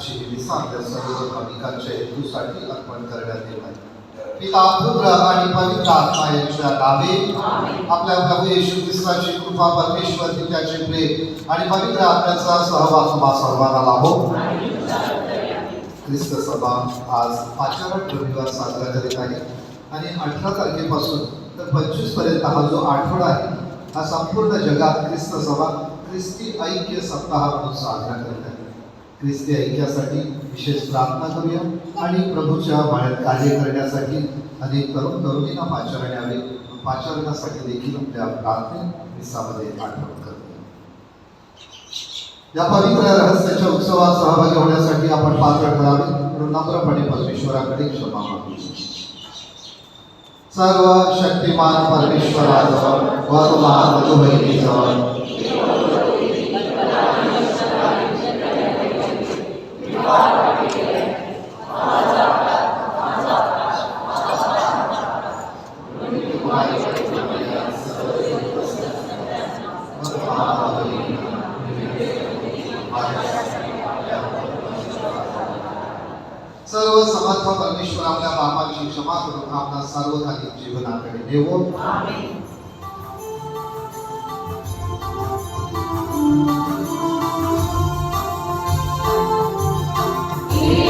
आजची ही मिसा आपल्या सर्व भाविकांच्या हेतूसाठी अर्पण करण्यात येत आहे. पिता पुत्र आणि पवित्र आत्मा यांच्या नावे आपल्या प्रभू येशू ख्रिस्ताची कृपा, परमेश्वर पित्याचे प्रेम आणि पवित्र आत्म्याचा सहवास तुम्हा सर्वांना लाभो. ख्रिस्त सभा आज पाचारण रविवार साजरा करीत आहे आणि 18 तारखेपासून तर 25 पर्यंत हा जो आठवडा आहे हा संपूर्ण जगात ख्रिस्त सभा ख्रिस्ती ऐक्य सप्ताह म्हणून साजरा करत आहे. ख्रिस्ती ऐक्यासाठी विशेष प्रार्थना करूया आणि प्रभूच्या बाहेर कार्य करण्यासाठी अनेक तरुण तरुणींना पाचारण यावे, पाचारणासाठी देखील आपल्या प्रार्थने मिसामध्ये आठवण करूया. या पवित्र रहस्याच्या उत्सवात सहभागी होण्यासाठी आपण पात्र ठरावे म्हणून नम्रपणे परमेश्वराकडे क्षमा मागू. सर्व शक्तिमान परमेश्वराजवळ व महान बहिणीजवळ सर्व समर्थ परमेश्वर आपल्या पापाची क्षमा करून आपला सार्वकालिक जीवनाकडे नेवो. He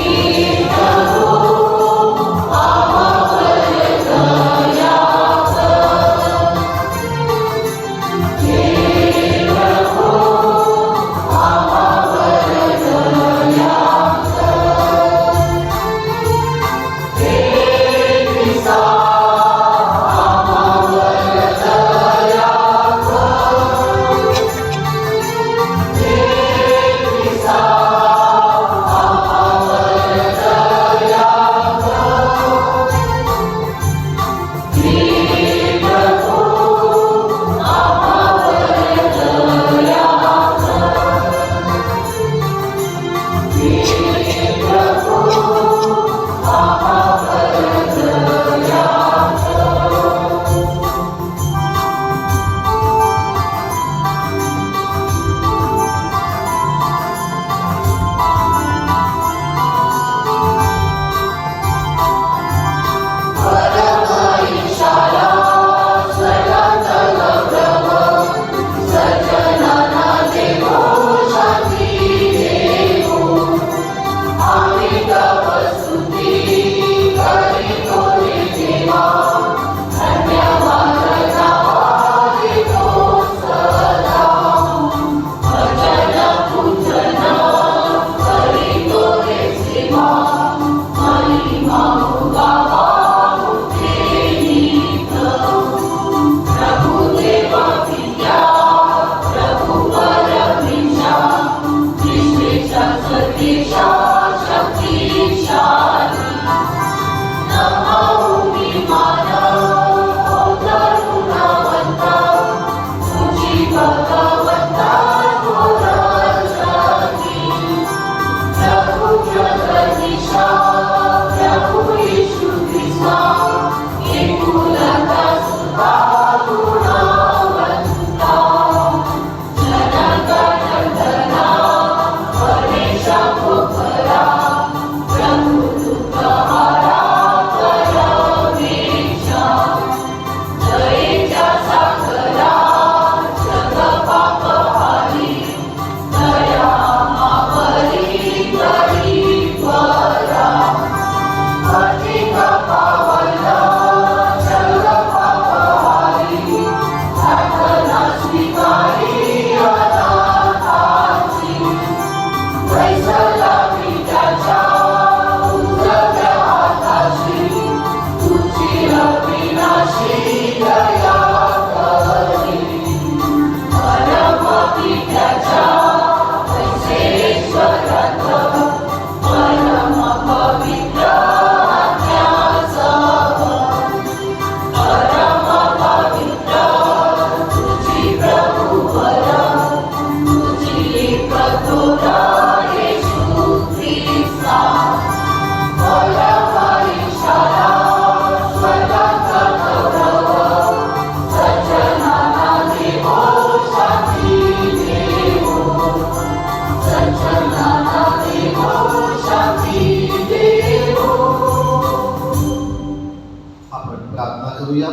करूया.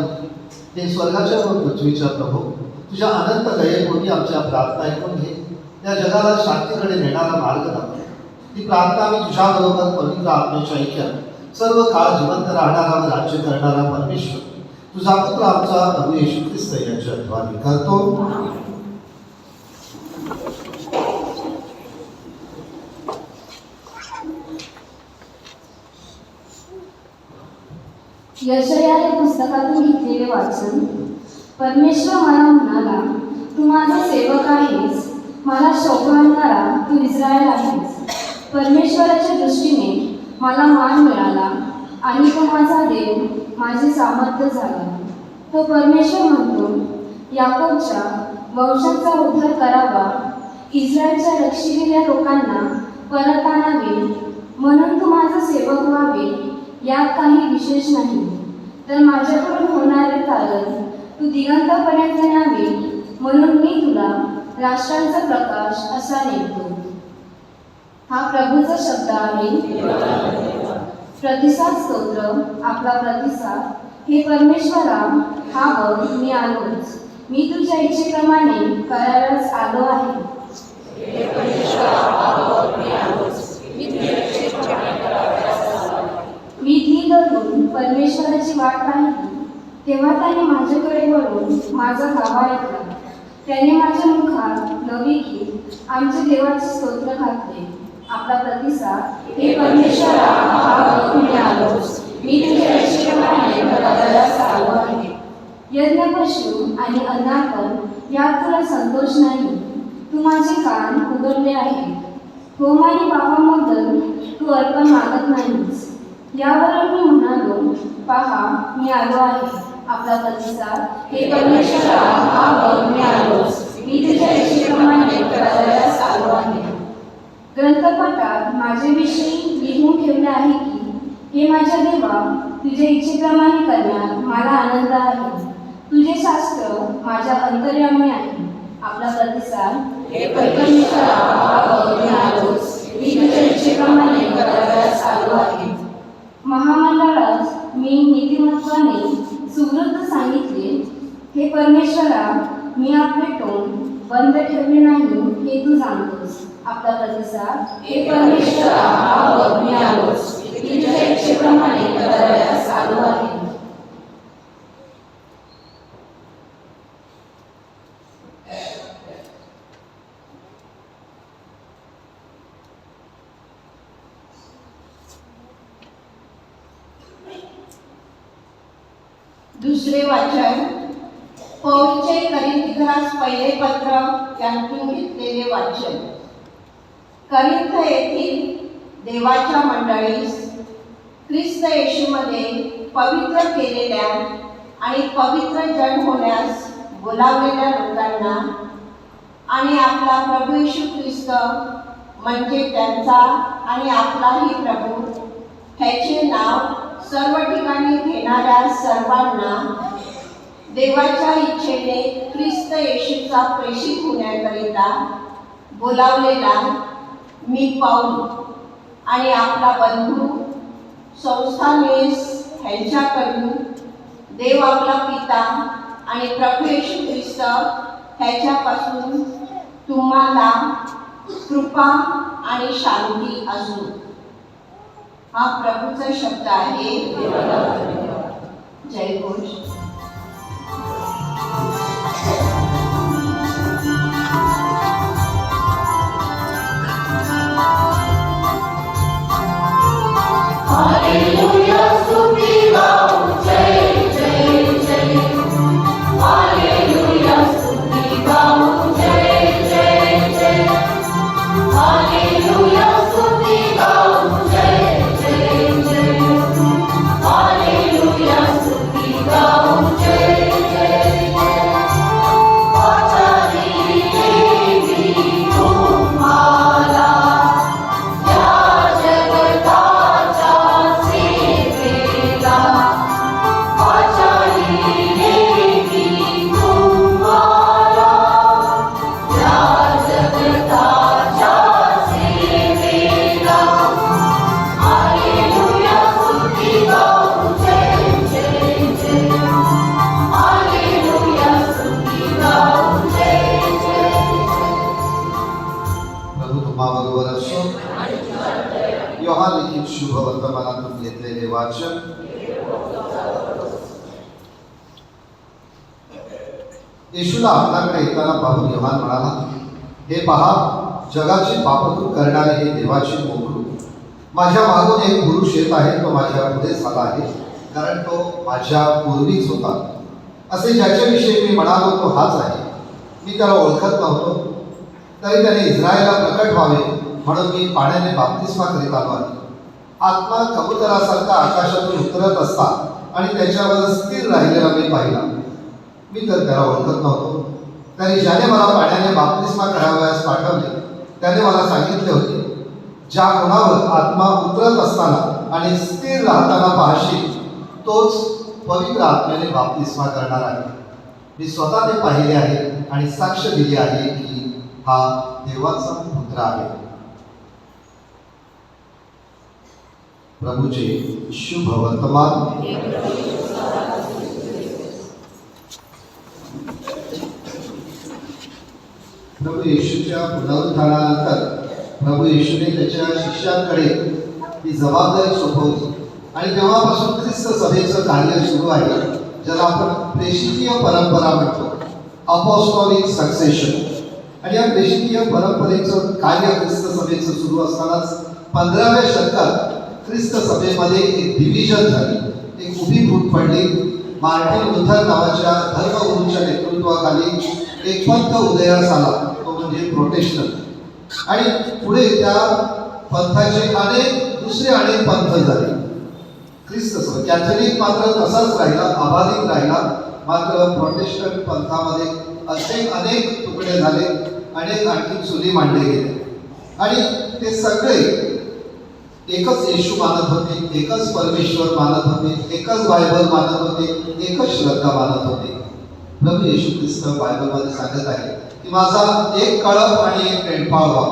हे स्वर्गाच्या व पृथ्वीच्या प्रभू, तुझ्या अनंत दयेपोटी आमच्या प्रार्थना ऐकून घे. या जगाला शांतीकडे नेणारा मार्ग दाखव. ही प्रार्थना आम्ही तुझ्याबरोबर पवित्र आत्म्याच्या ऐक्यात सर्व काळ जिवंत राहणारा व राज्य करणारा परमेश्वर, तुझा पुत्र आमचा प्रभू येशू ख्रिस्त याच्या द्वारे करतो. यशया या पुस्तकातून घेतलेले वाचन. परमेश्वर मला म्हणाला, तू माझा सेवक आहेस, मला शोभवणारा तू इस्रायल आहेस. परमेश्वराच्या दृष्टीने मला मान मिळाला आणि तो माझा देव, माझे सामर्थ्य झाला. तो परमेश्वर म्हणतो, याकोबच्या वंशाचा उद्धार करावा, इस्रायलच्या रक्षिलेल्या लोकांना परत आणावे, म्हणून तू माझा सेवक व्हावे. यात काही विशेष नाही, तर माझ्याकडून होणारे कारण तू दिगंतापर्यंत न्यावे, म्हणून मी तुला राष्ट्रांचा प्रकाश असा नेमतो. हा प्रभूचा शब्द आहे. प्रतिसाद स्तोत्र. आपला प्रतिसाद. हे परमेश्वरा, हा बघ मी आलोच, मी तुझ्या इच्छेप्रमाणे करायलाच आलो आहे. मी धी धरून परमेश्वराची वाट पाहिली, तेव्हा त्याने माझ्याकडे वळून माझा गाभा ऐकला. त्याने माझ्या मुखात नवी गीत, आमच्या देवाचे स्तोत्र घातले. आपला प्रतिसाद. हे परमेश्वरा, हा बघ मी आलोच, मी तुझ्या इच्छेप्रमाणे करायलाच आलो आहे. यज्ञ, पशु आणि अन्नार्पण यात तुला संतोष नाही. तू माझे कान उघडले आहेत. होम आणि पापाबद्दल तू अर्पण मागत नाहीस. यावर मी म्हणालो, पहा मी आलो आहे. आपला प्रतिसाद. हे परमेश्वरा, हा बघ मी आलोच, मी तुझ्या इच्छेप्रमाणे करायलाच आलो आहे. ग्रंथपाठात माझ्याविषयी लिहून ठेवले आहे की, हे माझ्या देवा, तुझ्या इच्छेप्रमाणे करण्यात मला आनंद आहे. तुझे शास्त्र माझ्या अंतर्यामी आहे. आपला प्रतिसाद. हे परमेश्वरा, हा बघ मी आलोच, मी तुझ्या इच्छेप्रमाणे करायलाच आलो आहे. महामंडळात मी नीतिमत्वाने सुवृत्त सांगितले. हे परमेश्वरा, मी आपले तोंड बंद ठेवले नाही, हे तू जाणतोस. आपला प्रतिसाद. हे परमेश्वरा, हा बघ मी आलोच, मी तुझ्या इच्छेप्रमाणे करायलाच आलो आहे. दुसरे वाचन. पौलचे करिंथीस पहिले पत्र यांतून घेतलेले वाचन. करिंथ येथील देवाच्या मंडळीस ख्रिस्त येशूमध्ये पवित्र केलेल्या आणि पवित्र जन होण्यास बोलावलेल्या लोकांना आणि आपला प्रभू येशू ख्रिस्त म्हणजे त्यांचा आणि आपलाही प्रभू ह्याचे नाव सर्व ठिकाणी घेणाऱ्या सर्वांना देवाच्या इच्छेने ख्रिस्त येशूचा प्रेषित होण्याकरिता बोलावलेला मी पौल आणि आपला बंधू सौस्थानेस ह्यांच्याकडून देव आपला पिता आणि प्रभू येशू ख्रिस्त ह्याच्यापासून तुम्हाला कृपा आणि शांती असो. हा प्रभूचा शब्द आहे. जय घोष. तुम्हाबरोबर असो. योहान लिखित शुभ वर्तमानातून घेतलेले वाचन. येशूला आपल्याकडे येताना पाहून योहान म्हणाला, हे पहा, जगाची पाप दूर करणारे हे देवाचे मोकळू. माझ्या मागून एक पुरुष येत आहे, तो माझ्या पुढे झाला आहे, कारण तो माझ्या पूर्वीच होता. असे ज्याच्याविषयी मी म्हणालो तो हाच आहे. मी त्याला ओळखत नव्हतो, तरी त्याने इस्रायलला प्रकट व्हावे म्हणून मी पाण्याने बाप्तिस्मा करीत आलो आहे. आत्मा कबुतरासारखा आकाशातून उतरत असता आणि त्याच्यावर स्थिर राहिलेला मी पाहिला. मी तर त्याला ओळखत नव्हतो, तरी ज्याने मला पाण्याने बाप्तिस्मा करावयास पाठवले त्याने मला सांगितले होते, ज्या कोणावर आत्मा उतरत असताना आणि स्थिर राहताना पाहशील तोच पवित्र आत्म्याने बाप्तिस्मा करणार आहे. मी स्वतः ते पाहिले आहे आणि साक्ष दिली आहे की हा देवाचा पुत्र आहे. प्रभूचे शुभ वर्तमान. प्रभू येशूच्या पुनरुत्थानानंतर प्रभू येशूने त्याच्या शिष्यांकडे ही जबाबदारी सोपवली आणि तेव्हापासून ख्रिस्त सभेचं कार्य सुरू आहे, ज्याला आपण प्रेषितीय परंपरा म्हणतो, अपॉस्टॉलिक सक्सेशन. आणि या प्रेषितीय परंपरेचं कार्य ख्रिस्त सभेचं सुरू असतानाच 15व्या शतकात ख्रिस्त सभेमध्ये एक डिव्हिजन झाली, एक उभी फूट पडली. मार्टिन लुथर नावाच्या धर्मगुरूंच्या नेतृत्वाखाली एक पंथ उदयास आला, तो म्हणजे प्रोटेस्टंट. आणि पुढे त्या पंथाचे दुसरे अनेक पंथ झाले. ख्रिस्त सभा कॅथलिक मात्र तसाच राहिला, अबाधित राहिला. मात्र प्रोटेस्टंट पंथामध्ये असे अनेक तुकडे झाले, अनेक आणखी चुली मांडले गेले. आणि ते सगळे एकच येशू मानत होते, एकच परमेश्वर मानत होते, एकच बायबल मानत होते, एकच श्रद्धा मानत होते. प्रभू येशू ख्रिस्त बायबलमध्ये सांगत आहे की माझा एक कळप आणि एक मेंढपाळ व्हा.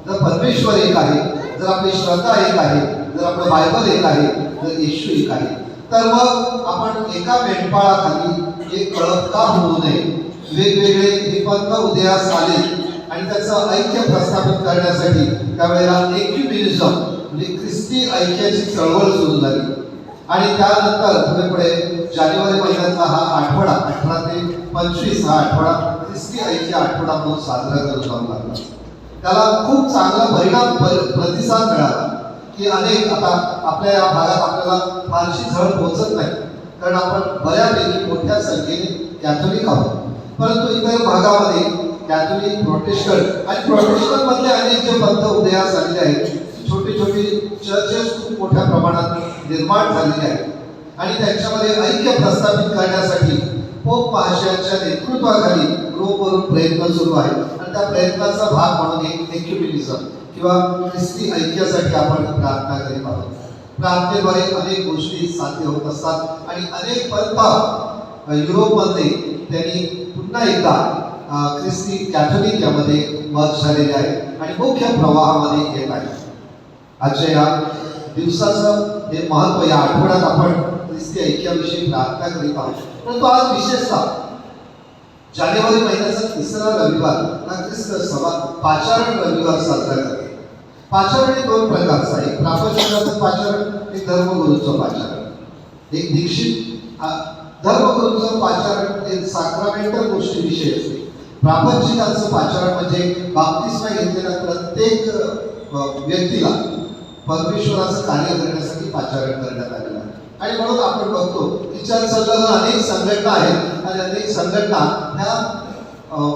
जर परमेश्वर एक आहे, जर आपली श्रद्धा एक आहे, जर आपलं बायबल एक आहे, जर येशू एक आहे, तर मग आपण एका मेंढपाळाखाली एक कळप का होऊ नये. वेगवेगळे हे पंथ उदयास आले आणि त्याचं ऐक्य प्रस्थापित करण्यासाठी त्यावेळेला एक्युमेनिझम म्हणजे ख्रिस्ती ऐक्याची चळवळ सुरू झाली. आणि त्यानंतर पुढे जानेवारी महिन्याचा हा आठवडा 18 ते 25 हा आठवडा ख्रिस्ती ऐक्य आठवडा म्हणून साजरा करून जाऊ लागला. त्याला खूप चांगला परिणाम प्रतिसाद मिळाला की अनेक, आता आपल्या या भागात आपल्याला फारशी झळ पोहोचत नाही, कारण आपण बऱ्यापैकी मोठ्या संख्येने कॅथोलिक आहोत. परंतु इतर भागामध्ये कॅथोलिक, प्रोटेस्टंट आणि प्रोटेस्टंटमधले अनेक जे पंथ उदयास आलेले आहेत, छोटी छोटी चर्चेस खूप मोठ्या प्रमाणात निर्माण झालेली आहेत. आणि त्यांच्यामध्ये ऐक्य प्रस्थापित करण्यासाठी पोप महाशयांच्या नेतृत्वाखाली रोमवरून प्रयत्न सुरू आहे. आणि त्या प्रयत्नाचा भाग म्हणून एक एक्युमेनिझम किंवा ख्रिस्ती ऐक्यासाठी आपण प्रार्थना करीत आहोत. प्रार्थनेद्वारे अनेक गोष्टी साध्य होत असतात आणि अनेक पंथ युरोपमध्ये त्यांनी पुन्हा एकदा ख्रिस्ती कॅथोलिक यामध्ये मत झालेले आहे आणि मुख्य प्रवाहामध्ये येत आहे. आजच्या या दिवसाचं हे महत्त्व, या आठवड्यात आपण ख्रिस्ती ऐक्याविषयी प्रार्थना करीत आहोत. परंतु आज विशेषतः जानेवारी महिन्याचा 3रा रविवार हा ख्रिस्त सभा पाचारण रविवार साजरा करते. पाचारण हे 2 प्रकारचं आहे, एक प्रापंचिकाचं पाचारण, एक धर्मगुरूचं पाचारण. एक दीक्षित धर्मगुरूचं पाचारण हे साक्रामेंटल गोष्टीविषयी असते. प्रापंचिकाचं पाचारण म्हणजे बाप्तिस्मा घेतलेल्या प्रत्येक व्यक्तीला परमेश्वराचं कार्य करण्यासाठी पाचारण करण्यात आलेलं आहे. आणि म्हणून आपण बघतो की चर्चसंलग्न अनेक संघटना आहेत आणि अनेक संघटना ह्या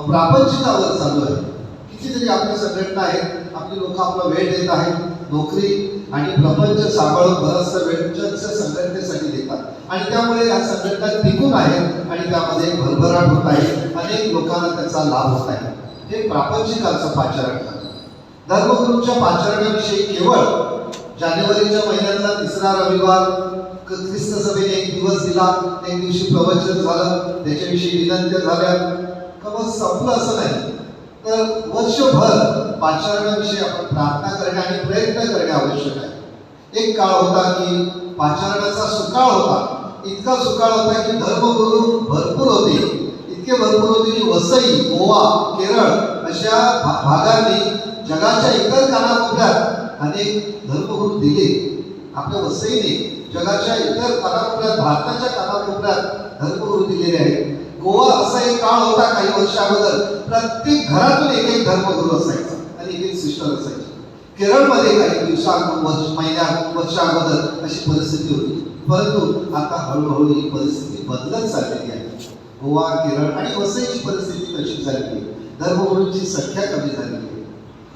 प्रापंचिकावर चालू आहेत. कितीतरी आपल्या संघटना आहेत, आपली लोक आपला वेळ देत आहेत, नोकरी आणि प्रपंच सांभाळून बराचसा वेळ चर्च संघटनेसाठी देतात आणि त्यामुळे ह्या संघटना टिकून आहेत आणि त्यामध्ये भरभराट होत आहे, अनेक लोकांना त्याचा लाभ होत आहे. हे प्रापंचिकाचं पाचारण. धर्मगुरूंच्या पाचारणाविषयी केवळ जानेवारीच्या महिन्यातला 3रा रविवार ख्रिस्त सभेने एक दिवस दिला, एक दिवशी प्रवचन झालं, त्याच्याविषयी विनंत्या झाल्या, का संपलं असं नाही. तर वर्षभर पाचारणाविषयी आपण प्रार्थना करणे आणि प्रयत्न करणे आवश्यक आहे. एक काळ होता की पाचारणाचा सुकाळ होता, इतका सुकाळ होता की धर्मगुरू भरपूर होते, इतके भरपूर होते की वसई, गोवा, केरळ अशा भागांनी जगाच्या इतर कानाकोपऱ्यात अनेक धर्मगुरू दिले. आपल्या वसईने जगाच्या इतर कानाकोपऱ्यात, भारताच्या कानाकोपऱ्यात धर्मगुरू दिलेले आहेत. गोवा असा एक काळ होता काही वर्ष अगोदर, प्रत्येक घरातून एक एक धर्मगुरू असायचा आणि एक एक सिस्टर असायची. केरळमध्ये काही वर्ष अगोदर अशी परिस्थिती होती. परंतु आता हळूहळू ही परिस्थिती बदलत चाललेली आहे. गोवा, केरळ आणि वसईची परिस्थिती तशी झालेली आहे. धर्मगुरूंची संख्या कमी झालेली आहे.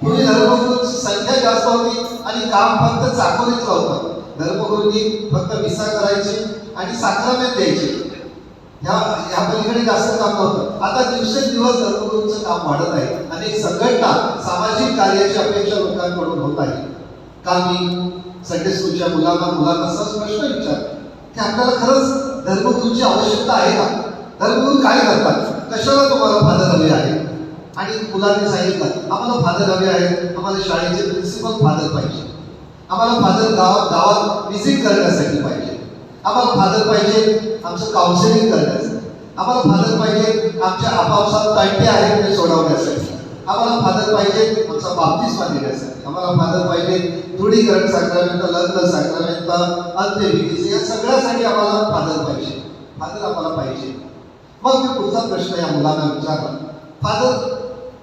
पूर्वी धर्मगुरूंची संख्या जास्त होती आणि काम फक्त चाकोरीचं होतं. धर्मगुरूंनी फक्त मिसा करायची आणि साक्रामेंट द्यायची, ह्या पलीकडे जास्त काम नव्हतं. आता दिवसेंदिवस धर्मगुरूंचं काम वाढत आहे. अनेक संघटना, सामाजिक कार्याची अपेक्षा लोकांकडून होत आहे. काल मी संडे स्कूलच्या मुलांना सहज प्रश्न विचारला की आपल्याला खरंच धर्मगुरूंची आवश्यकता आहे का? धर्मगुरू काय करतात? कशाला तुम्हाला फादर हवे आहे? आणि मुलांनी सांगितलं आम्हाला फादर हवे आहेत, आम्हाला शाळेचे प्रिन्सिपल फादर पाहिजे, आम्हाला फादर गावात व्हिजिट करण्यासाठी पाहिजे, आम्हाला फादर पाहिजे आमचं काउन्सिलिंग करण्यासाठी, आम्हाला फादर पाहिजे आमच्या आपापसात तंटे आहेत ते सोडवण्यासाठी, आम्हाला फादर पाहिजे आमचा बाप्तिस्मा देण्यासाठी, आम्हाला फादर पाहिजे दृढीकरण साक्रामेंट, लग्न साक्रामेंट, अंत्यविधी, या सगळ्यासाठी आम्हाला फादर पाहिजे. फादर आम्हाला पाहिजे. मग मी पुढचा प्रश्न या मुलांना विचारला, फादर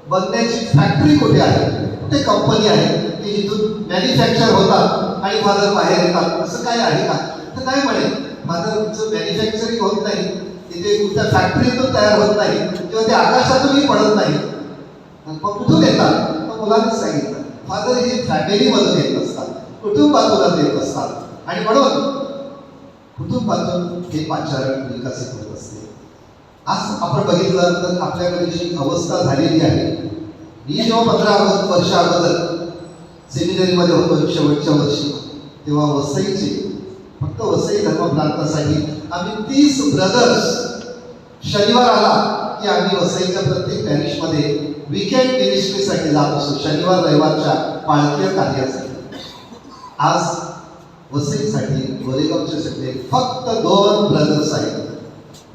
बनण्याची फॅक्टरी कुठे आहे? कुठे कंपनी आहे की जिथून मॅन्युफॅक्चर होतात आणि फादर बाहेर येतात? असं काय आहे का? तर काय म्हणेल, फादरचं मॅन्युफॅक्चरिंग होत नाही, तिथे कुठल्या फॅक्टरीतून तयार होत नाही किंवा ते आकाशातूनही पडत नाही. मग कुठून येतात? मग मुलांनी सांगितलं फादर हे फॅमिलीमधून येत असतात, कुटुंबातूनच येत असतात आणि म्हणून कुटुंबातून हे पाचारण विकसित होत असते. आज आपण बघितलं तर आपल्याकडे जी अवस्था झालेली आहे, मी जेव्हा 15 वर्ष अगोदर सेमिनरीमध्ये होतो शेवटच्या वर्षी, तेव्हा वसईचे फक्त वसई धर्म प्रांतासाठी आम्ही 30 ब्रदर्स शनिवार आला की आम्ही वसईच्या प्रत्येक पॅरिशमध्ये वीकेंड मिनिस्ट्रीसाठी जात असतो, शनिवार रविवारच्या पालखी कार्यासाठी. आज वसईसाठी गोरेगावचे सगळे फक्त 2 ब्रदर्स आहेत.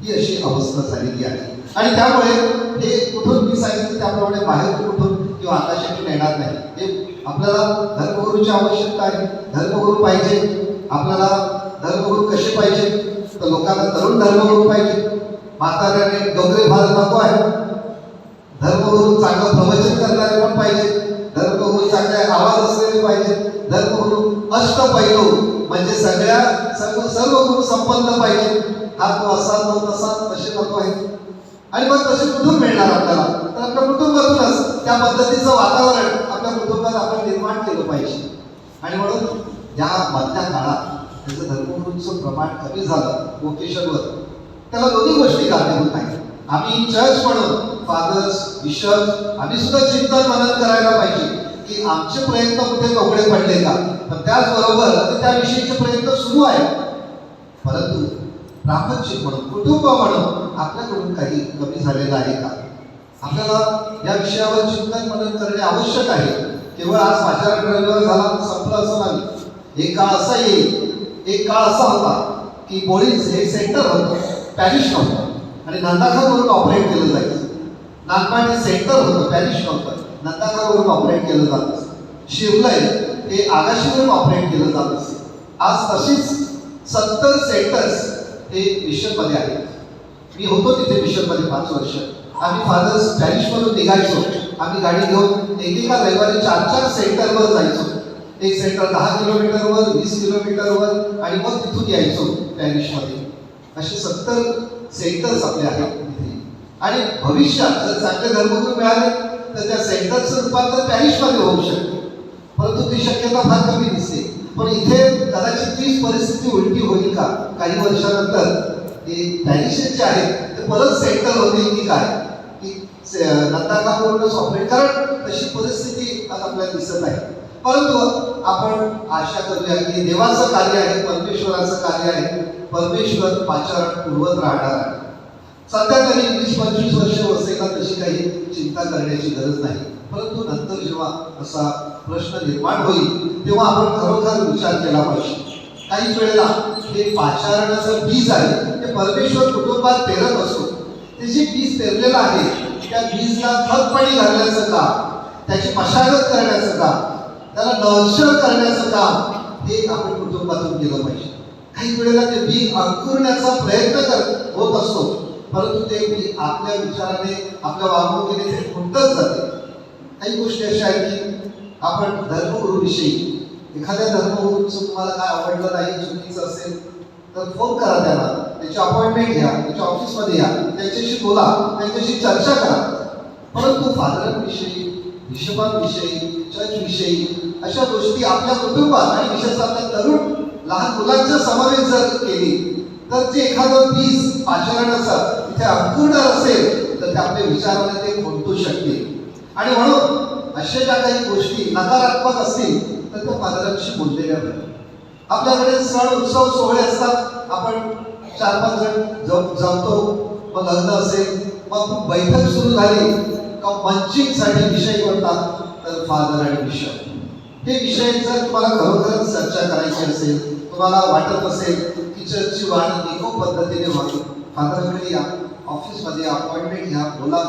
ही अशी अवस्था झालेली आहे आणि त्यामुळे हे कुठून मी सांगितलं त्याप्रमाणे बाहेर कुठून किंवा आकाशातून येणार नाही. हे आपल्याला धर्मगुरूची आवश्यकता आहे. धर्मगुरू पाहिजे. आपल्याला धर्मगुरू कसे पाहिजे? तर लोकांना तरुण धर्मगुरू पाहिजे. म्हाताऱ्याने डोंगरे फार नको आहे. धर्मगुरू चांगलं प्रवचन करणारे पण पाहिजे. धर्मगुरू चांगले आवाज असलेले पाहिजे. धर्मगुरू अष्टपैलू म्हणजे सर्व गुरु संपन्न पाहिजे. हा तो असा तो तसा तसे नको आहे. आणि मग तसे कुठून मिळणार आपल्याला? तर आपल्या कुटुंबातूनच त्या पद्धतीचं वातावरण आपल्या कुटुंबात आपण निर्माण केलं पाहिजे. आणि म्हणून या मधल्या काळात त्याचं धर्मगुरूंचं प्रमाण कमी झालं वोकेशनवर. त्याला दोन्ही गोष्टी कारणीभूत आहेत. आम्ही चर्च म्हणून फादर्स, बिशप आम्ही सुद्धा चिंतन मनन करायला पाहिजे की आमचे प्रयत्न कुठे तोकडे पडले का. पण त्याचबरोबर त्याविषयीचे प्रयत्न सुरू आहेत. परंतु प्रापंचिक म्हणून, कुटुंब म्हणून आपल्याकडून काही कमी झालेलं आहे का? आपल्याला या विषयावर चिंतन मनन करणे आवश्यक आहे. केवळ आज पाचारण रविवार झाला संपलं असं नाही. एक काळ असा येईल, एक काळ असा होता की बोळीज हे सेंटर होतं, पॅरिश नव्हतं आणि नंदाखावरून ऑपरेट केलं जायचं. नागपाड हे सेंटर होतं, पॅरिश नव्हतं, नंदाखावरून ऑपरेट केलं जात असतं. शिवलय हे आगाशीवरून ऑपरेट केलं जात असे. आज तशीच 70 सेंटर्स हे मिशनमध्ये आहेत. मी होतो तिथे मिशनमध्ये 5 वर्ष. आम्ही फादर्स पॅरिशमधून निघायचो. आम्ही गाडी घेऊन एकेका रविवारी 4-4 सेंटरवर जायचो. एक सेंटर 10 किलोमीटरवर, 20 किलोमीटरवर आणि मग तिथून यायचो पॅरिशमध्ये. असे 70 सेंटर्स आपले आहेत तिथे. आणि भविष्यात जर चांगले धर्मगुरू मिळाले तर त्या सेंटरचं रूपांतर पॅरिशमध्ये होऊ शकते. परंतु ती शक्यता फार कमी दिसते. पण इथे कदाचित तीच परिस्थिती उलटी होईल का? काही वर्षानंतर ते पॅरिशेस जे आहेत ते परत सेंटर होतील की काय, की नंदाखावरूनच ऑपरेट, कारण तशी परिस्थिती आज आपल्याला दिसत आहे. परंतु आपण आशा करूया की देवाचं कार्य आहे, परमेश्वराचं कार्य आहे. परमेश्वर पाचारण पुरवत राहणार आहे. सध्या तरी 20-25 वर्ष वसईला तशी काही चिंता करण्याची गरज नाही. परंतु नंतर जेव्हा असा प्रश्न निर्माण होईल तेव्हा आपण खरोखर विचार केला पाहिजे. काही वेळेला हे पाचारणाचं बीज आहे ते परमेश्वर कुटुंबात पेरत असतो. ते जे बीज पेरलेलं आहे त्या बीजला खत पाणी घालण्याचं काम, त्याची मशागत करण्याचं काम, त्याला नर्चर करण्याचं काम हे आपण कुटुंबातून केलं पाहिजे. काही वेळेला ते बी अंकुरण्याचा प्रयत्न होत असतो, परंतु ते बी आपल्या विचाराने आपल्या वागणुकीने ते फुटत जाते. काही गोष्टी अशा आहेत की आपण धर्मगुरूविषयी एखाद्या धर्मगुरूचं तुम्हाला काय आवडलं नाही, चुकीचं असेल तर फोन करा त्यांना, त्याची अपॉइंटमेंट घ्या, त्याच्या ऑफिसमध्ये या, त्यांच्याशी बोला, त्यांच्याशी चर्चा करा. परंतु फादरांविषयी, बिशपांविषयी, चर्चविषयी अशा गोष्टी आपल्या कुटुंबात आणि विशेषतः आपल्या तरुण लहान मुलांचा समावेश जर केली तर जे एखादं बीज पाचारणाचं तिथे अंकुरणार असेल तर ते आपल्या विचाराने ते फुटू शकते. आणि म्हणून अशा ज्या काही गोष्टी नकारात्मक असतील तर त्या फादरांशी बोललेल्या बऱ्या. आपल्याकडे सण उत्सव सोहळे असतात, आपण 4-5 जण जमतो, मग लग्न असेल मग बैठक सुरू झाली का मंचिंगसाठी विषय कोणतात तर फादर आणि बिशप. हे विषय जर तुम्हाला खरोखरच चर्चा करायची असेल, तुम्हाला वाटत असेल की चर्चची वाढ निको पद्धतीने व्हावी, फादरांकडे या, ऑफिसमध्ये अपॉइंटमेंट घ्या, बोला,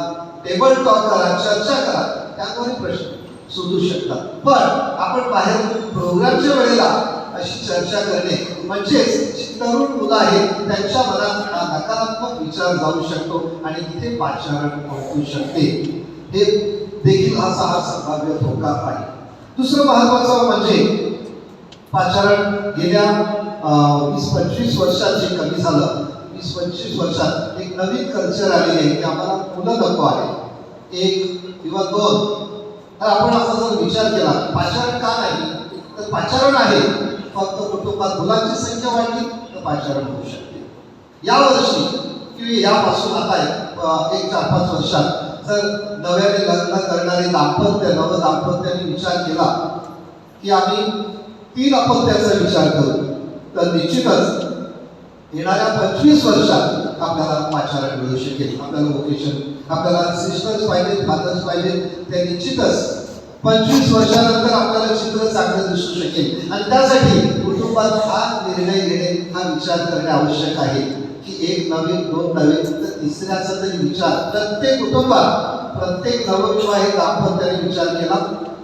टेबल टॉक करा, चर्चा करा, त्याद्वारे प्रश्न सुटू शकतात. पण आपण बाहेर प्रोग्रामच्या वेळेला अशी चर्चा करणे म्हणजेच जी तरुण मुलं आहेत त्यांच्या मनात हा नकारात्मक विचार जाऊ शकतो आणि तिथे पाचारण पोहोचू शकते. हे देखील असा हा संभाव्य धोका आहे. दुसरं महत्वाचं म्हणजे पाचारण गेल्या 20-25 वर्षात जे कमी झालं, 20-25 वर्षात एक नवीन कल्चर आलेली आहे की आम्हाला मुलं नको आहे, 1 किंवा 2. तर आपण असा जर विचार केला पाचारण का नाही तर पाचारण आहे, फक्त कुटुंबात मुलांची संख्या वाढली तर पाचारण होऊ शकते. यावर्षी किंवा यापासून आता 1-4-5 वर्षात जर नव्याने लग्न करणारे दाम्पत्य, नव दाम्पत्याने विचार केला की आम्ही 3 अपत्याचा विचार करू तर निश्चितच येणाऱ्या 25 वर्षात आपल्याला पाचारण मिळू शकेल. आपल्याला वोकेशन, आपल्याला सिस्टर्स पाहिजे, फादर्स पाहिजे, ते निश्चितच 25 वर्षानंतर आपल्याला चित्र चांगलं दिसू शकेल. आणि त्यासाठी कुटुंबात हा निर्णय घेणे, हा विचार करणे आवश्यक आहे की 1 नवे, 2 नवे, तर तिसऱ्याचा तरी विचार प्रत्येक कुटुंबात, प्रत्येक नवविवाहित दाम्पत्याने विचार केला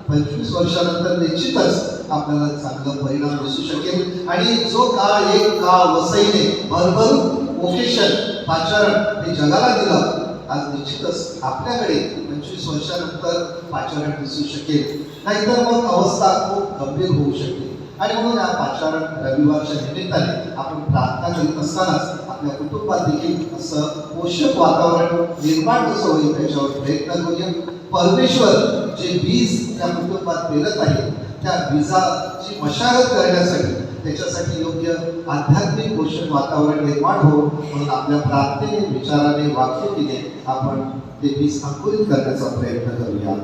25 वर्षानंतर निश्चितच आपल्याला चांगला परिणाम दिसू शकेल. आणि जो काळ, एक काळ वसईने भरभरून वोकेशन, पाचारण हे जगाला दिलं, आज निश्चितच आपल्याकडे 25 वर्षानंतर पाचारण दिसू शकेल. नाहीतर मग अवस्था खूप गंभीर होऊ शकते. आणि म्हणून या पाचारण रविवारच्या निमित्ताने आपण प्रार्थना करीत असतानाच आपल्या कुटुंबात देखील असं पोषक वातावरण निर्माण कसं होईल त्याच्यावर प्रयत्न करूया. परमेश्वर जे बीज त्या कुटुंबात पेरत आहे त्या बीजाची मशागत करण्यासाठी, त्याच्यासाठी योग्य आध्यात्मिक पोषक वातावरण निर्माण हो, म्हणून आपल्या प्रार्थनेने, विचाराने, वागणुकीने आपण ते बीज अंकुरित करण्याचा प्रयत्न करूया.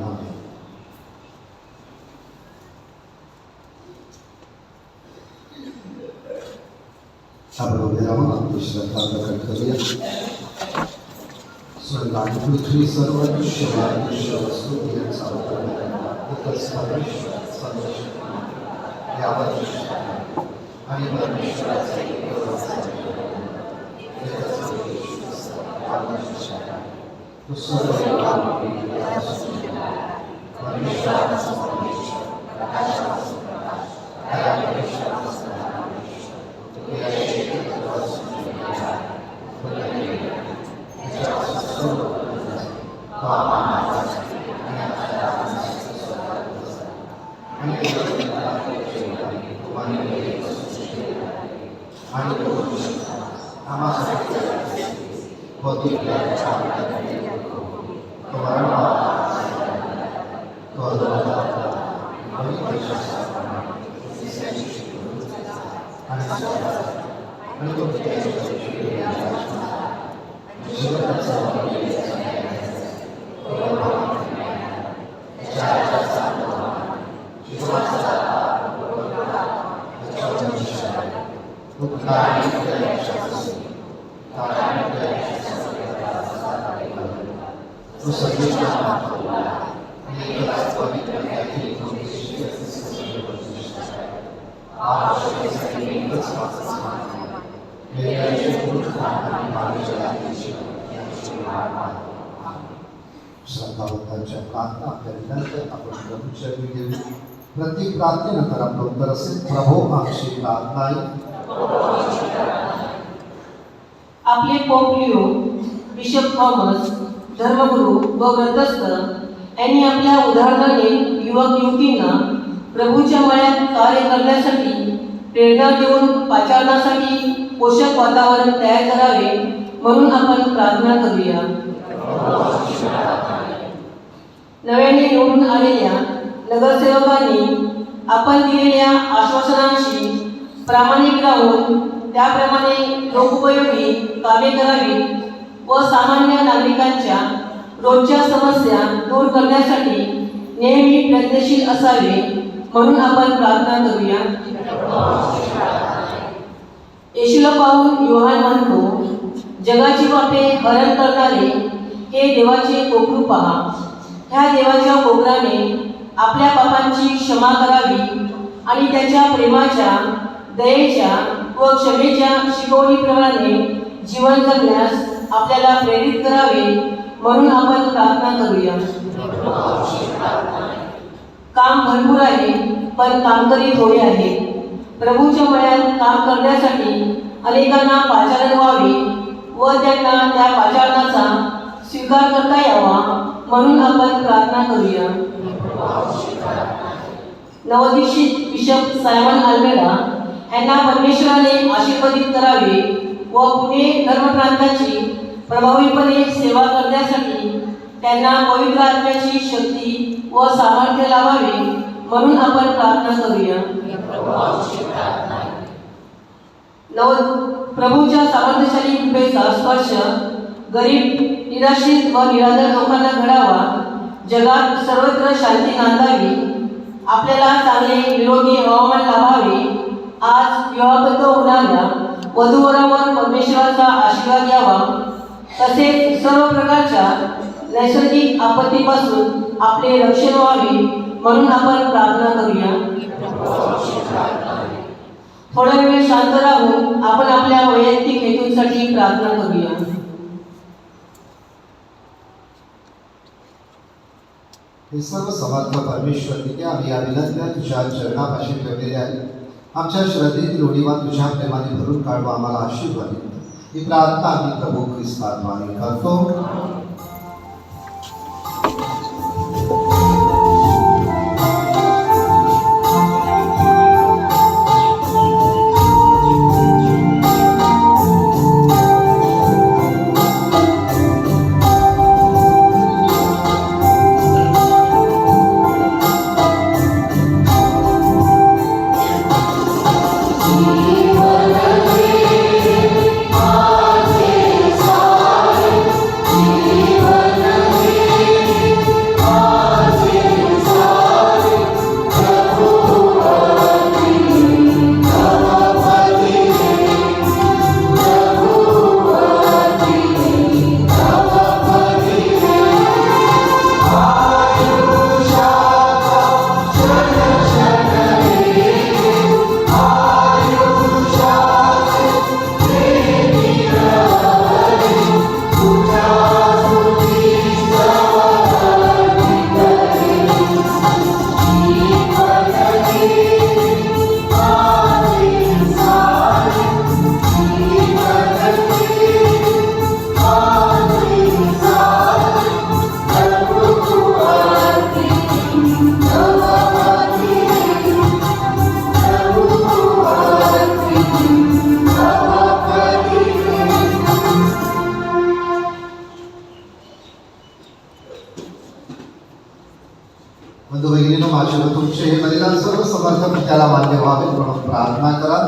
आपण उभे राहून आपली श्रद्धा प्रकट करूया. स्वर्ग आणि पृथ्वी सर्व दृश्य वस्तू यांचा एकच परमेश्वर सर्वशक्तिमान यावर आणि परमेश्वराचा तो सर्व श्रद्धावंतांच्या प्रार्थना आपल्या विनंत्या आपण प्रभूच्या घेऊ. प्रत्येक प्रार्थनेनंतर आपलं उत्तर असेल, प्रभो आमची प्रार्थना ऐक. आपले पोप लिओ, बिशप थॉमस, धर्मगुरू व ग्रंथस्थ यांनी आपल्या उदाहरणाने युवक युवतींना प्रभूच्या मळ्यात कार्य करण्यासाठी प्रेरणा देऊन पाचारणासाठी पोषक वातावरण तयार करावे म्हणून आपण प्रार्थना करूया. नव्याने निवडून आलेल्या नगरसेवकांनी आपण दिलेल्या आश्वासनांशी प्रामाणिक राहून त्याप्रमाणे लोकोपयोगी कामे करावी व सामान्य नागरिकांच्या रोजच्या समस्या दूर करण्यासाठी नेहमी प्रयत्नशील असावे म्हणून आपण प्रार्थना करूया. येशूला पाहून योहान म्हणतो, जगाची पापे हरण करणारे हे देवाचे कोकरू पहा. ह्या देवाच्या कोकराने आपल्या पापांची क्षमा करावी आणि त्याच्या प्रेमाच्या, दयेच्या व क्षमेच्या शिकवणीप्रमाणे जीवन जगण्यास आपल्याला प्रेरित करावे म्हणून आपण प्रार्थना करूया. काम भरपूर आहे पण कामकरी थोडे आहे. प्रभूच्या मळ्यात काम करण्यासाठी अनेकांना पाचारण व्हावे व त्यांना त्या पाचारणाचा स्वीकार करता यावा म्हणून आपण प्रार्थना करूया. नवदीक्षित बिशप सायमन अल्मेडा यांना परमेश्वराने आशीर्वादित करावे व पुणे धर्मप्रांताची प्रभावीपणे सेवा करण्यासाठी त्यांना पवित्र आत्म्याची शक्ती व सामर्थ्य लाभावे म्हणून आपण प्रार्थना करूया. प्रभूच्या सामर्थ्यशाली कृपेचा स्पर्श गरीब, निराश्रित व निराधार लोकांना घडावा. जगात सर्वत्र शांती नांदावी. आपल्याला चांगले निरोगी हवामान लाभावे. आज विवाहबद्ध होणाऱ्या वधूवरांवर परमेश्वराचा आशीर्वाद यावा. तसेच सर्व प्रकारच्या नैसर्गिक आपत्तीपासून आपले रक्षण व्हावे म्हणून आपण प्रार्थना करूया. थोडा वेळ शांत राहून आपण आपल्या वैयक्तिक हेतूंसाठी प्रार्थना करूया. हे सर्व समर्थ परमेश्वर तिथे आम्ही या विनंत्या तुझ्या चरणापाशी ठेवलेल्या आहेत. आमच्या श्रद्धेतील ओढीवा तुझ्या प्रेमाने भरून काढवा, आम्हाला आशीर्वाद दे. ही प्रार्थना आम्ही प्रभू ख्रिस्ताद्वारे करतो. बंधू भगिनीनो, माझे व तुमचे हे बलिदान सर्व समर्थ पित्याला मान्य व्हावे म्हणून प्रार्थना करा.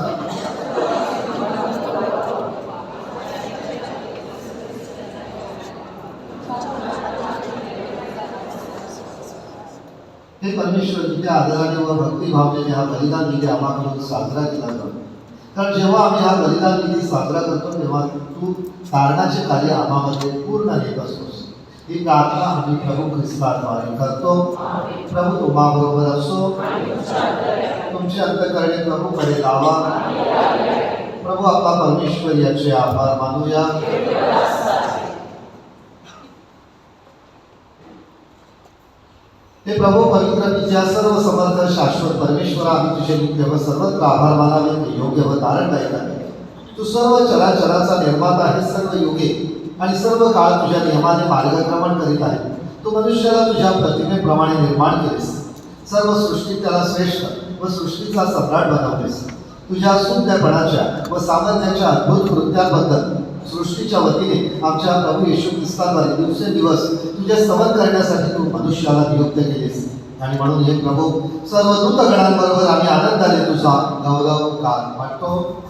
हे परमेश्वर, तुझ्या आदराने व भक्तिभावने हा बलिदान विधी आम्हाकडून साजरा केला जातो. कारण जेव्हा आम्ही हा बलिदान विधी साजरा करतो तेव्हा तू तारणाचे कार्य आम्हामध्ये पूर्ण नेत असतोस. ही प्रार्थना आम्ही प्रभू ख्रिस्ताद्वारे करतो. प्रभू तुम्हाबरोबर असो. तुमचे अंतःकरणे प्रभूकडे लावा. प्रभू आपला परमेश्वर याचे आभार मानूया. हे प्रभू पवित्र पित्या सर्व समर्थ शाश्वत परमेश्वरा, आम्ही तुझे नित्य व सर्वत्र आभार मानावे ते योग्य व तारणदायक आहे. तू सर्व चराचराचा निर्माता आहे, सर्व युगे आणि सर्व काळ तुझ्या नियमाने मार्गक्रमण करीत आहे. तू मनुष्याला तुझ्या प्रतिमेप्रमाणे निर्माण केलेस, सर्व सृष्टीत त्याला श्रेष्ठ व सृष्टीचा सम्राट बनवलेस. तुझ्या सुंदरपणाच्या व सामर्थ्याच्या अद्भुत कृत्याबद्दल सृष्टीच्या वतीने आमच्या प्रभू येशू ख्रिस्ताद्वारे दिवसेंदिवस तुझे स्तवन करण्यासाठी तू मनुष्याला नियुक्त केलेस. आणि म्हणून हे प्रभू सर्व दूतगणांबरोबर आम्ही आनंदाने तुझा गौरव गान म्हणतो.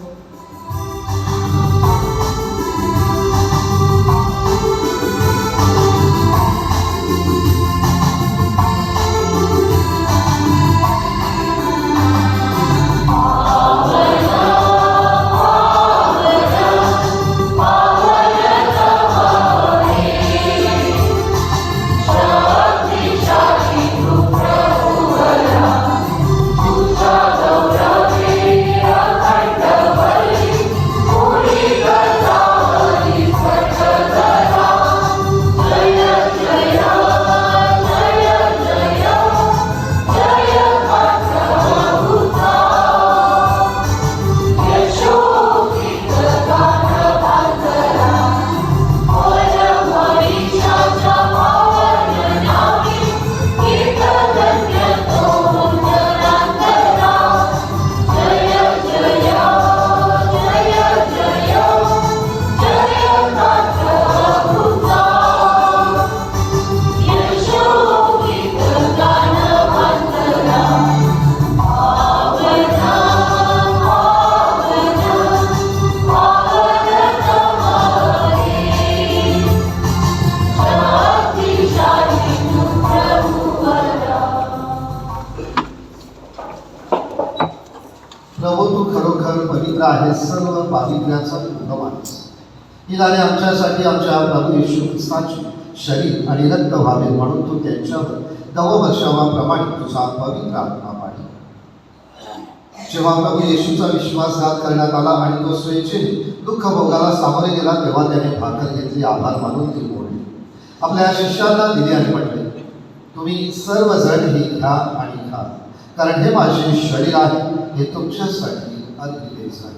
प्रभू तू खरोखर पवित्र आहेस, सर्व पावित्र्याचा उगम आहेस. निदाने आमच्यासाठी आमच्या प्रभू येशू ख्रिस्ताचे शरीर आणि रक्त व्हावे म्हणून तू त्यांच्यावर दववर्षावाप्रमाणे तुझा पवित्र आत्मा पाठव. जेव्हा प्रभू येशूचा विश्वासघात करण्यात आला आणि तो स्वेच्छेने दुःख भोगाला सामोरे गेला, तेव्हा त्याने भाकर घेतली, आभार मानून ती मोडली, आपल्या शिष्यांना दिली आणि म्हटले, तुम्ही सर्वजण हे घ्या आणि खा, कारण हे माझे शरीर आहे, हे तुमच्यासाठी अर्पिले जाईल.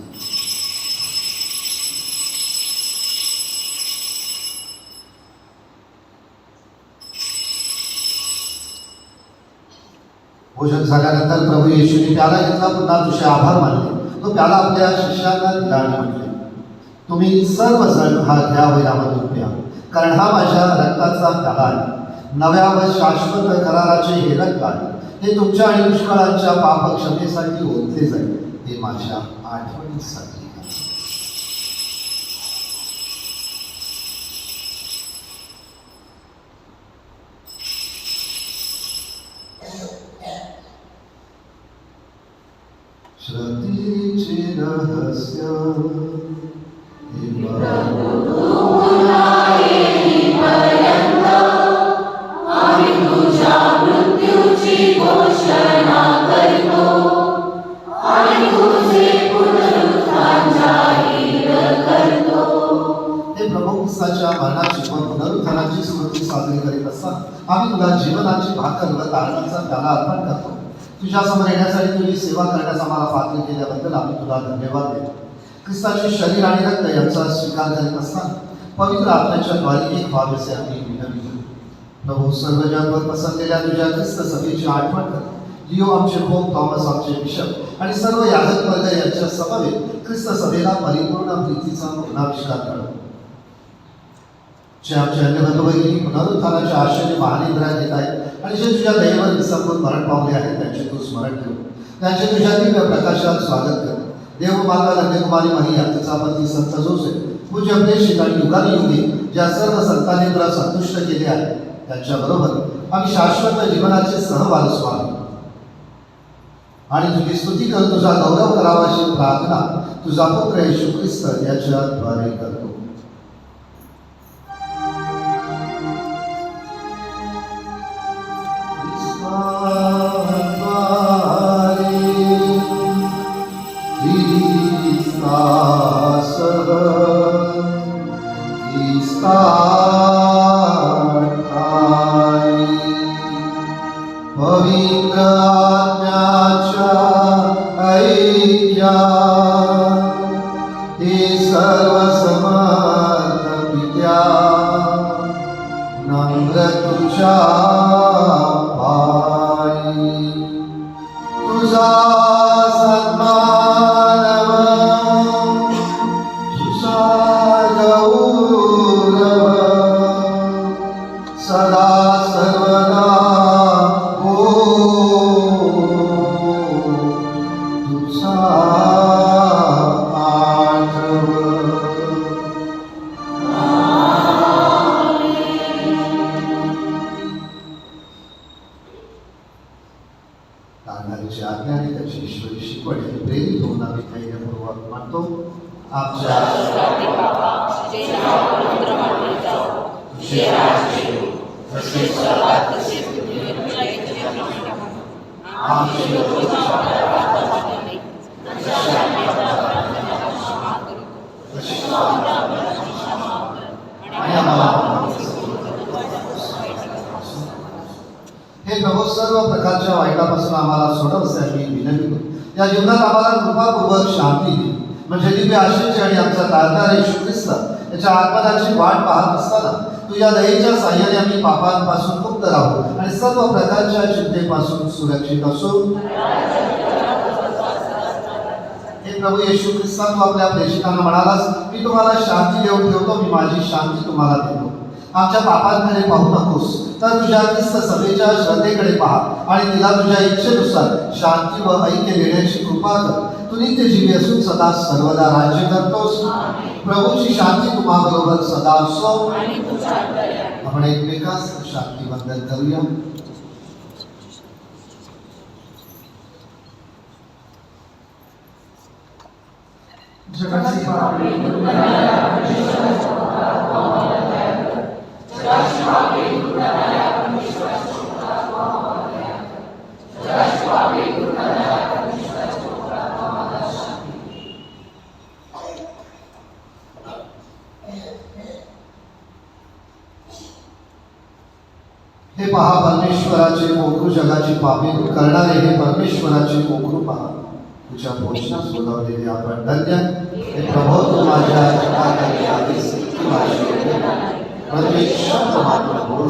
भोजन झाल्यानंतर प्रभू येशूने प्याला घेतला, पुन्हा तुझे आभार मानले, तो प्याला आपल्या शिष्यांना दिला आणि म्हटले, तुम्ही सर्वजण हा घ्या व यामधून प्या, कारण हा माझ्या रक्ताचा प्याला आहे, नव्या व शाश्वत कराराचे हे रक्त आहे, हे तुमच्या आणि पुष्कळांच्या पाप क्षमेसाठी ओतले जाईल, हे माझ्या आठवणीसाठी. श्रुतीचे रहस्य मरणाची व पुनरुत्थानाची स्मृती साजरी करीत असताना आम्ही तुला जीवनाची भाकर व तारणाचा प्याला अर्पण करतो. तुझ्या समोर येण्यासाठी तुझी सेवा करण्यास आम्हाला पात्र केल्याबद्दल आम्ही तुला धन्यवाद देतो. ख्रिस्ताचे शरीर आणि रक्त यांचा स्वीकार करीत असताना पवित्र आत्म्याच्या द्वारे एक व्हावेसे आम्ही विनंती करू. प्रभू सर्वजणांवर पसरलेल्या तुझ्या ख्रिस्त सभेची आठवण कर. लिओ आमचे पोप, थॉमस आमचे बिशप आणि सर्व याजक वर्ग यांच्या समवेत ख्रिस्त सभेला परिपूर्ण प्रीतीचा पुनराविष्कार कर. जे आमचे अन्य बंधुभगिनी पुनरुत्थानाच्या आशेने महानिद्रा घेत आहेत आणि जे तुझ्या दयेवर विसंबून मरण पावले आहेत, त्यांचे तू स्मरण ठेव, त्यांचे तुझ्या दिव्य प्रकाशात स्वागत कर. देवमाता लग्नकुमारी महिया, तिचा पती संत जोसेफ, पूज्य प्रेषित आणि युगानुयुगी ज्या सर्व संतांनी तुला संतुष्ट केले आहे, त्यांच्याबरोबर आम्ही शाश्वत जीवनाचे सहवास व्हावे आणि तुझी स्तुती कर, तुझा गौरव करावा अशी प्रार्थना तुझा पुत्र येशू ख्रिस्त याच्याद्वारे करतो. सन्मानव तुझा गौरव सदा सर्वदा हो तुझा आठव. तारणारीची आज्ञा आणि त्याची ईश्वरी शिकवण ही प्रेरित होऊन आम्ही धैर्यपूर्वक म्हणतो. आमच्या जसे स्वर्गात तसे आमची रोजची आणि आम्हाला हे प्रभू सर्व प्रकारच्या वाईटापासून आम्हाला सोडवण्यासाठी विनंती करतो. या जीवनात आम्हाला कृपापूर्वक शांती दे, म्हणजे दिव्य आशेची आणि आमचा तारणारा येशू ख्रिस्त याच्या आगमनाची वाट पाहत असताना तू या दयेच्या साह्याने आम्ही पापांपासून मुक्त राहू आणि सर्व प्रकारच्या चिंतेपासून सुरक्षित असू. हे प्रभू येशू ख्रिस्ता, तू आपल्या प्रेषितांना म्हणालास, मी तुम्हाला शांती देऊन ठेवतो, मी माझी शांती तुम्हाला देतो. आमच्या पापांकडे पाहू नकोस, तर तुझ्या ख्रिस्त सभेच्या श्रद्धेकडे पहा आणि तिला तुझ्या इच्छेनुसार शांती व ऐक्य देण्याची कृपा कर. तू नित्य जीवी असून सदा सर्वदा राज्य करतोस. प्रभूची शांती तुम्हाबरोबर सदा असो. आपण एकमेकास शांती वंदन करूया. जगाची पापे दूर करणाऱ्या परमेश्वराच्या कृपात आम्हाला दया कर. जगाची पापे दूर करणाऱ्या परमेश्वराच्या कृपात आम्हाला दया कर. जगाची पापे दूर करणाऱ्या परमेश्वराच्या कृपात आम्हाला शांती दे. हे पहा परमेश्वराचे मोकरू, जगाची पापे दूर करणारे हे परमेश्वराचे मोकरू पहा. तुझ्या भोजनात बोलावलेले आपण धन्य. हे प्रभो, तू माझ्या जगाकडे आलीस, तू माझी प्रत्येक शब्द मात्र बोल.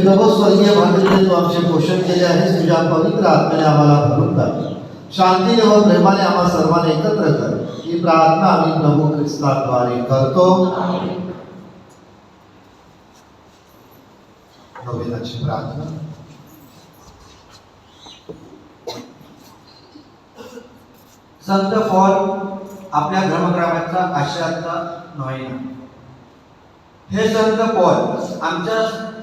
प्रभू स्वर्गीय भाकरीने तू आमचे पोषण केले आहे, तुझ्या पवित्र आत्म्याने आम्हाला भरून टाक. शांतीने व प्रेमाने आम्हा सर्वांना एकत्र कर. ही प्रार्थना आम्ही प्रभू ख्रिस्ताद्वारे करतो. नोवेनाची प्रार्थना. संत पॉल आपल्या धर्मग्रामाचा आश्रयाचा नोवेना. हे संत पॉल आमच्या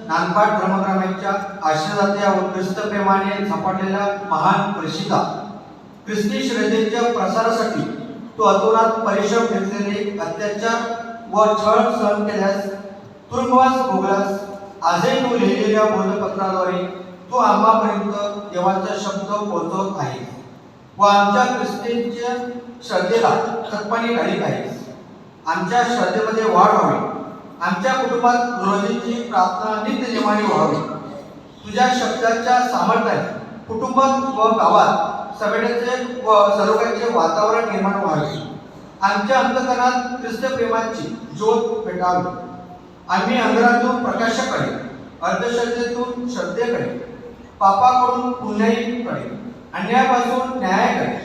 नानपाट धर्मग्रामाच्या आश्रयाच्या उत्कृष्ट प्रेमाने झपाटलेल्या महान प्रशिका ख्रिस्ती श्रद्धेच्या प्रसारासाठी तो अतोनात परिश्रम घेतलेले अत्याचार व छळ सहन केल्यास तुरुंगवास भोगलास आजही तू लिहिलेल्या बोधपत्राद्वारे तू आम्हापर्यंत देवाचा शब्द पोहोचवत आहेस व आमच्या ख्रिस्तीच्या श्रद्धेला खतपाणी घालीत आहेस. आमच्या श्रद्धेमध्ये वाढ व्हावी. आमच्या कुटुंबात रोजीची प्रार्थना नित्य नियमाने व्हावी. तुझ्या शब्दाच्या सामर्थ्याने कुटुंबात व गावात सभेचे व सरोगाचे वातावरण निर्माण व्हावे. आमच्या अंतकरणात ख्रिस्त प्रेमाची ज्योत पेटावी. आम्ही अंधारातून प्रकाशाकडे, अंधश्रद्धेतून श्रद्धेकडे, पापाकडून पुण्याईकडे, अन्यायापासून न्यायाकडे,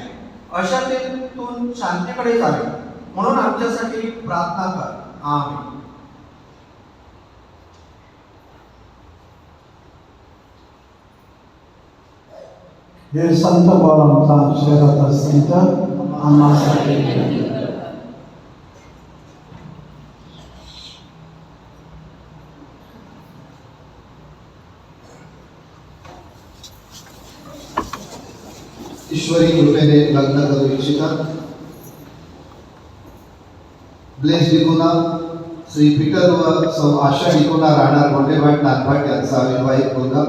अशांतीतून शांतीकडे जावे म्हणून आमच्यासाठी प्रार्थना कर. आमेन. हे संत पॉल आमचा आश्रयाचा संत आम्हासाठी ईश्वरी कृपेने लग्न करू इच्छितात ब्लेस डिकोना श्री पीटर व सौ आशा डिकोना राहणार मोठेभाट नानभाट यांचा विवाहित मुलगा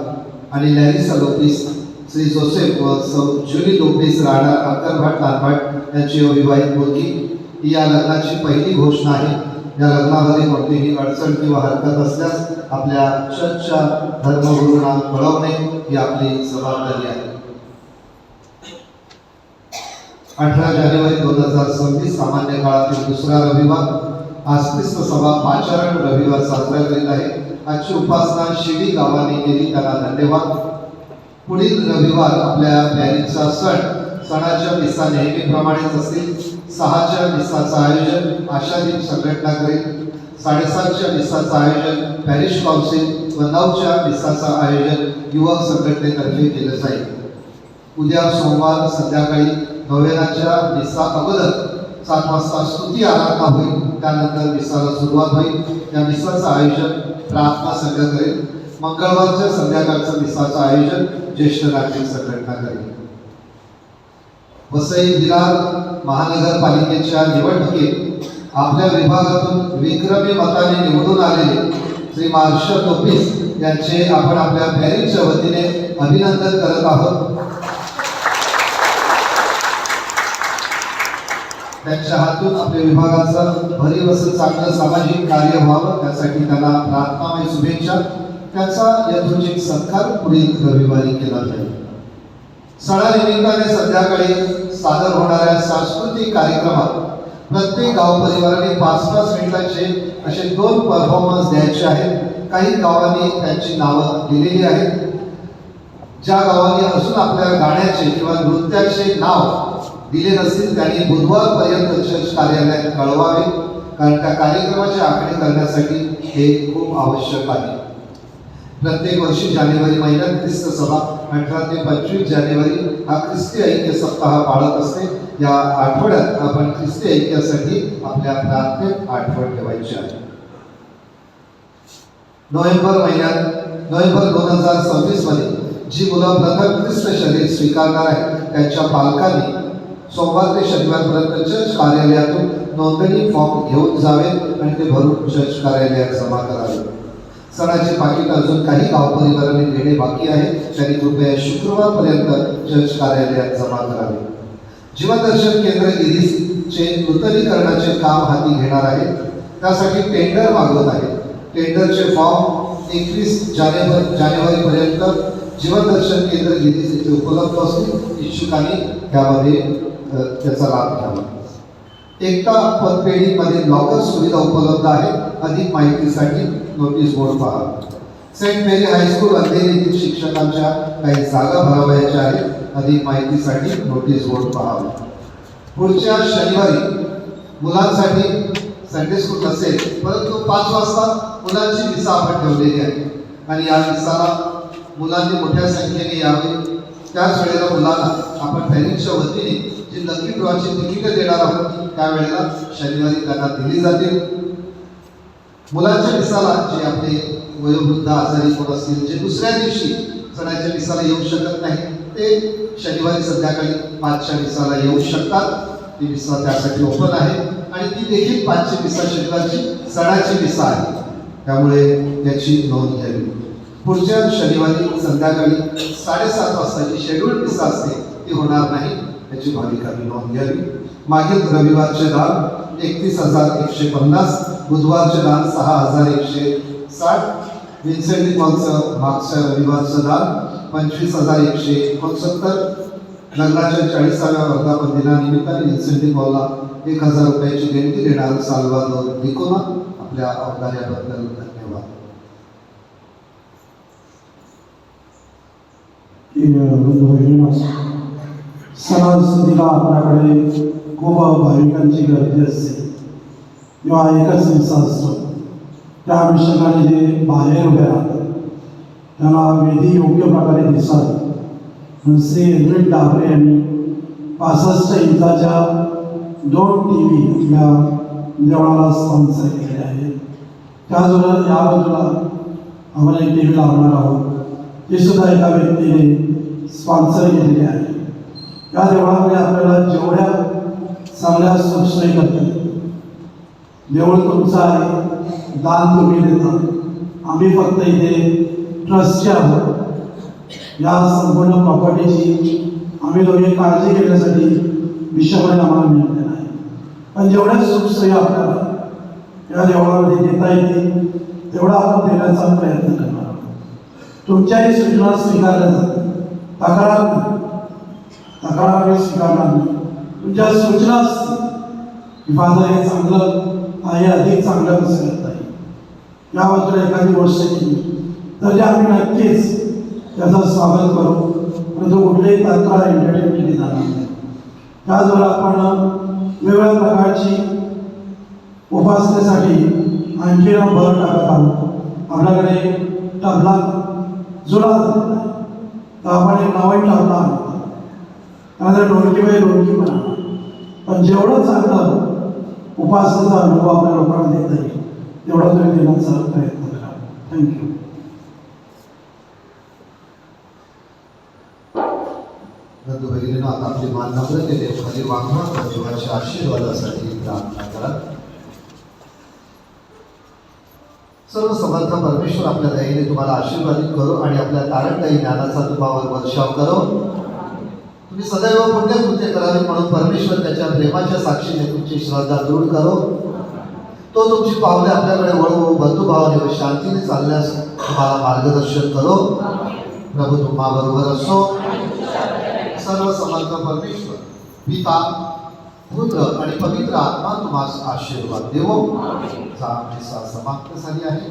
आणि लॅरिसा लोपिस श्री जोसेफ व सौ जुली लोपिस राहणार अक्करभाट नानभाट यांची विवाहित मुलगी. या लग्नाची पहिली घोषणा आहे. या लग्नामध्ये कोणतीही अडचण किंवा हरकत असल्यास आपल्या चर्चच्या धर्मगुरूंना कळवणे ही आपली जबाबदारी आहे. 18 जानेवारी 2026 सामान्य काळातील दुसरा रविवार. आज ख्रिस्त सभा पाचारण रविवार साजरा करीत आहे. आजची उपासना शिडी गावाने केली, त्याला धन्यवाद. पुढील रविवार आपल्या प्यारीचा सणाच्या मिसा नेहमीप्रमाणेच असतील. 6च्या मिसाचं आयोजन आशादीप संघटना करेल. 7:30च्या मिसाचं आयोजन पॅरिश काउन्सिल व 9च्या मिसाचं आयोजन युवक संघटनेतर्फे केलं जाईल. उद्या सोमवार संध्याकाळी नोवेनाच्या मिसा अगोदर 7 वाजता स्तुती आराधना होईल. त्यानंतर मिसाला सुरुवात होईल. या मिसाचं आयोजन प्रार्थना संघ करेल. मंगळवारच्या संध्याकाळचं मिसाचं आयोजन ज्येष्ठ नागरिक संघटना करेल. वसई विरार महानगरपालिकेच्या निवडणुकीत आपल्या विभागातून विक्रमी मताने निवडून आलेले श्री मार्शल लोपिस यांचे आपण आपल्या पॅरिसच्या वतीने अभिनंदन करत आहोत. त्यांच्या हातून आपल्या विभागाचं भरीव असं चांगलं सामाजिक कार्य व्हावं त्यासाठी त्यांना प्रार्थनामय शुभेच्छा. त्याचा यथोचित सत्कार पुढील रविवारी केला जाईल. सणानिमित्ताने संध्याकाळी सादर होणाऱ्या सांस्कृतिक कार्यक्रमात प्रत्येक गाव परिवाराने 5-5 मिनिटांचे असे 2 परफॉर्मन्स द्यायचे आहेत. काही गावांनी त्यांची नावं दिलेली आहेत. ज्या गावांनी अजून आपल्या गाण्याचे किंवा नृत्याचे नाव दिले नसतील त्यांनी बुधवारपर्यंत चर्च कार्यालयात कळवावे, कारण त्या कार्यक्रमाची आखणी करण्यासाठी हे खूप आवश्यक आहे. प्रत्येक वर्षी जानेवारी महिन्यात ख्रिस्त सभा 18 ते 25 जानेवारी हा ख्रिस्ती ऐक्य सप्ताह पाळत असते. या आठवड्यात आपण ख्रिस्ती ऐक्यासाठी आपल्या प्रार्थनेत आठवण ठेवायची आहे. नोव्हेंबर 2026 मध्ये जी मुलं प्रथम ख्रिस्त शरीर स्वीकारणार आहेत त्यांच्या पालकांनी सोमवार ते शनिवारपर्यंत चर्च कार्यालयातून नोंदणी फॉर्म घेऊन जावे आणि ते भरून चर्च कार्यालयात जमा करावे. सणाचे पाकिट अजून काही गाव परिवारांनी देणे बाकी आहे, त्यांनी कृपया शुक्रवारपर्यंत चर्च कार्यालयात जमा करावे. जीवनदर्शन केंद्र इरिसचे नूतनीकरणाचे काम हाती घेणार आहे. त्यासाठी टेंडर मागवत आहे. टेंडरचे फॉर्म 21 जानेवारीपर्यंत जीवनदर्शन केंद्र इरिस येथे उपलब्ध असून इच्छुकांनी त्यामध्ये त्याचा लाभ घ्यावा. एकता पतपेढीमध्ये लॉकर सुविधा उपलब्ध आहे. अधिक माहितीसाठी नोटीस बोर्ड पहा. सेंट मेरी हायस्कूल अंधेरी येथील शिक्षकांच्या काही जागा भरावयाच्या आहेत. अधिक माहितीसाठी नोटीस बोर्ड पहावे. पुढच्या शनिवारी मुलांसाठी संडे स्कूल नसेल, परंतु 5 वाजता मुलांची मिसा आपण ठेवलेली आहे आणि या मिसाला मुलांनी मोठ्या संख्येने यावे. त्याच वेळेला मुलांना आपण पॅरेंट्सच्या वतीने जी लकी ड्रॉची तिकीटं देणार आहोत त्यावेळेला शनिवारी त्यांना दिली जातील. मुलांच्या मिसाला जे आपले वयोवृद्ध आजारी कोण असतील, जे दुसऱ्या दिवशी सणाच्या मिसाला येऊ शकत नाही, ते शनिवारी संध्याकाळी 5च्या मिसाला येऊ शकतात. ती मिसा त्यासाठी ओपन आहे आणि ती देखील 5ची मिसा शनिवारची सणाची मिसा आहे, त्यामुळे त्याची नोंद घ्यावी. पुढच्या शनिवारी संध्याकाळी 7:30 वाजता जी शेड्यूल्ड मिसा असते ती होणार नाही, त्याची भाविकांनी नोंद घ्यावी. मागील रविवारचे दान 31,150, बुधवारचे दान 6,160, विन्सेंट पॉलचं मागच्या रविवारचं दान 25,169, लग्नाच्या 40व्या वर्धापन दिनानिमित्ताने विन्सेंट पॉलला 1,000 रुपयाची देणगी देणारं साल्वादोर डिकोना आपल्या औदार्याबद्दल धन्यवाद. सणासुदीला आपल्याकडे खूप भाविकांची गर्दी असते किंवा एकच मिसा असतो. त्या अनुषंगाने जे बाहेर उभे राहतात त्यांना विधी योग्य प्रकारे दिसावी म्हणून श्री एडविन डाबरे यांनी 65 इंचाच्या 2 TV आपल्या देवळाला स्पॉन्सर केलेले आहेत. त्याचबरोबर या बाजूला आपण एक TV लावणार आहोत, ते सुद्धा एका व्यक्तीने स्पॉन्सर केलेले आहे. या देवळामध्ये आपल्याला जेवढ्या चांगल्या सुखसोयी करता येतील. देऊळ तुमचं आहे, दान तुम्ही देता, आम्ही फक्त इथे ट्रस्टचे आहोत. या संपूर्ण प्रॉपर्टीची आम्ही दोघे काळजी घेण्यासाठी विषयामध्ये आम्हाला मिळते नाही, पण जेवढ्या सुखसोयी आपल्याला या देवळामध्ये देता येतील तेवढा आपण देण्याचा प्रयत्न करणार आहोत. तुमच्याही सूचना स्वीकारल्या जातात, तक्रार आम्ही स्वीकारणार नाही. तुमच्या सूचना असतील की माझं हे चांगलं आहे, अधिक चांगलं कसं करता येईल, याबद्दल एखादी गोष्ट केली तर जे आम्ही नक्कीच त्याचं स्वागत करू, परंतु कुठलीही तक्रार एंटरटेन केली जाणार नाही. त्याचबरोबर आपण वेगवेगळ्या प्रकारची उपासनेसाठी आणखी भर टाकत आहोत. आपल्याकडे तबला जुना झालेला आहे, तर आपण एक नवीन तबला आणतो. त्यानंतर ढोलकी बाई ढोलकी पण आणतो. पण जेवढं चांगलं उपासनेचा अनुभव आपल्या लोकांना देता येईल तेवढा तुम्ही देण्याचा प्रयत्न करा. थँक्यू. बंधू भगिनींनो, आता आपली मान नम्रतेने खाली वाकवा व देवाच्या आशीर्वादासाठी प्रार्थना करा. सर्व समर्थ परमेश्वर आपल्या दयेने तुम्हाला आशीर्वादित करो आणि आपल्या तारणदायी ज्ञानाचा तुम्हावर वर्षाव करो. तुम्ही सदैव पुण्यकृत्य करावी म्हणून परमेश्वर त्याच्या प्रेमाच्या साक्षीने तुमची श्रद्धा दृढ करो. तो तुमची पावले आपल्याकडे वळवू, बंधुभावाने व शांतीने चालण्यास तुम्हाला मार्गदर्शन करो. प्रभू तुम्हाबरोबर असो. सर्व समर्थ परमेश्वर पिता, पुत्र आणि पवित्र आत्मा तुम्हाला आशीर्वाद देवो. समाप्त झाली आहे.